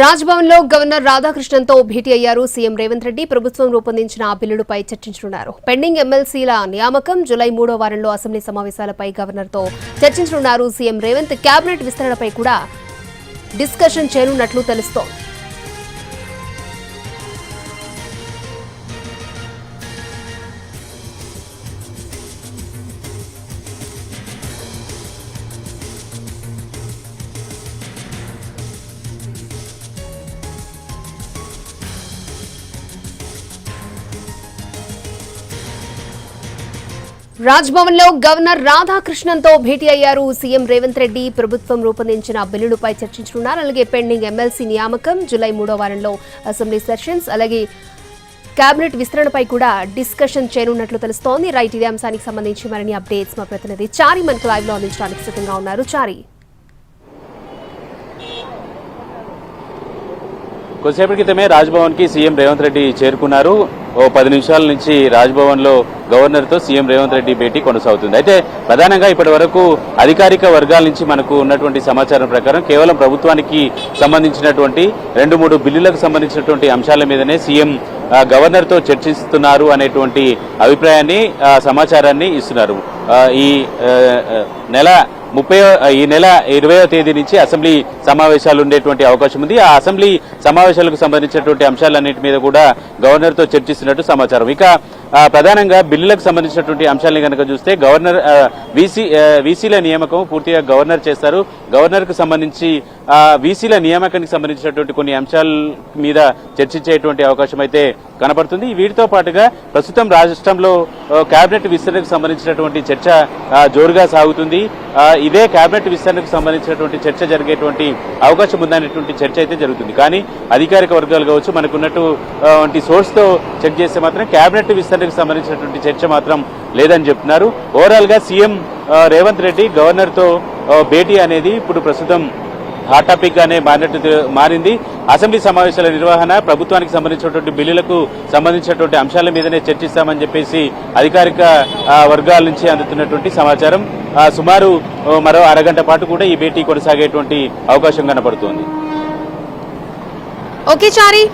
రాజ్భవన్ లో గవర్నర్ రాధాకృష్ణన్తో భేటీ అయ్యారు సీఎం రేవంత్ రెడ్డి. ప్రభుత్వం రూపొందించిన ఆ బిల్లులపై చర్చించనున్నారు. పెండింగ్ ఎమ్మెల్సీల నియామకం, జూలై 3వ వారంలో అసెంబ్లీ సమావేశాలపై గవర్నర్తో చర్చించనున్నారు సీఎం రేవంత్. కేబినెట్ విస్తరణపై కూడా డిస్కషన్ చేయనున్నట్లు తెలుస్తోంది. రాజ్భవన్ లో గవర్నర్ రాధాకృష్ణన్తో భేటీ అయ్యారు సీఎం రేవంత్ రెడ్డి. ప్రభుత్వం రూపొందించిన బిల్లులపై చర్చించనున్నారు. అలాగే పెండింగ్ ఎమ్మెల్సీ నియామకం, జూలై 3వ వారంలో అసెంబ్లీ సెషన్స్, అలాగే కేబినెట్ విస్తరణపై కూడా డిస్కషన్ చేయనున్నట్లు తెలుస్తోంది. రైట్, ఇదే అంశానికి సంబంధించి మరిన్ని అప్డేట్స్ మా ప్రతినిధి చారి మనకు లైవ్ లో అందించడానికి సిద్ధంగా ఉన్నారు. చారి, కొద్దిసేపటి క్రితమే రాజ్భవన్ కి సీఎం రేవంత్ రెడ్డి చేరుకున్నారు. ఓ 10 నిమిషాల నుంచి రాజ్భవన్ లో గవర్నర్ తో సీఎం రేవంత్ రెడ్డి భేటీ కొనసాగుతుంది. అయితే ప్రధానంగా ఇప్పటి వరకు అధికారిక వర్గాల నుంచి మనకు ఉన్నటువంటి సమాచారం ప్రకారం కేవలం ప్రభుత్వానికి సంబంధించినటువంటి 2-3 బిల్లులకు సంబంధించినటువంటి అంశాల మీదనే సీఎం గవర్నర్ తో చర్చిస్తున్నారు అనేటువంటి అభిప్రాయాన్ని, సమాచారాన్ని ఇస్తున్నారు. ఈ నెల 20వ తేదీ నుంచి అసెంబ్లీ సమావేశాలు ఉండేటువంటి అవకాశం ఉంది. ఆ అసెంబ్లీ సమావేశాలకు సంబంధించినటువంటి అంశాలన్నింటి మీద కూడా గవర్నర్ తో చర్చిస్తున్నట్టు సమాచారం. ఇక ప్రధానంగా బిల్లులకు సంబంధించినటువంటి అంశాలని కనుక చూస్తే గవర్నర్ వీసీల నియామకం పూర్తిగా గవర్నర్ చేస్తారు. గవర్నర్ కు సంబంధించి వీసీల నియామకానికి సంబంధించినటువంటి కొన్ని అంశాల మీద చర్చించేటువంటి అవకాశం అయితే కనబడుతుంది. వీటితో పాటుగా ప్రస్తుతం రాష్ట్రంలో కేబినెట్ విస్తరణకు సంబంధించినటువంటి చర్చ జోరుగా సాగుతుంది. ఇదే కేబినెట్ విస్తరణకు సంబంధించినటువంటి చర్చ జరిగేటువంటి అవకాశం ఉందనేటువంటి చర్చ అయితే జరుగుతుంది. కానీ అధికారిక వర్గాలు కావచ్చు, మనకున్నటువంటి సోర్స్ తో చెక్ చేస్తే మాత్రం కేబినెట్ విస్తరణకు సంబంధించినటువంటి చర్చ మాత్రం లేదని చెప్తున్నారు. ఓవరాల్ గా సీఎం రేవంత్ రెడ్డి గవర్నర్ తో భేటీ అనేది ఇప్పుడు ప్రస్తుతం హాట్ టాపిక్ గానే మారింది. అసెంబ్లీ సమావేశాల నిర్వహణ, ప్రభుత్వానికి సంబంధించినటువంటి బిల్లులకు సంబంధించినటువంటి అంశాల మీదనే చర్చిస్తామని చెప్పేసి అధికారిక వర్గాల నుంచి అందుతున్నటువంటి సమాచారం. సుమారు మరో అరగంట పాటు కూడా ఈ భేటీ కొనసాగేటువంటి అవకాశం కనబడుతోంది. ఓకే చారి.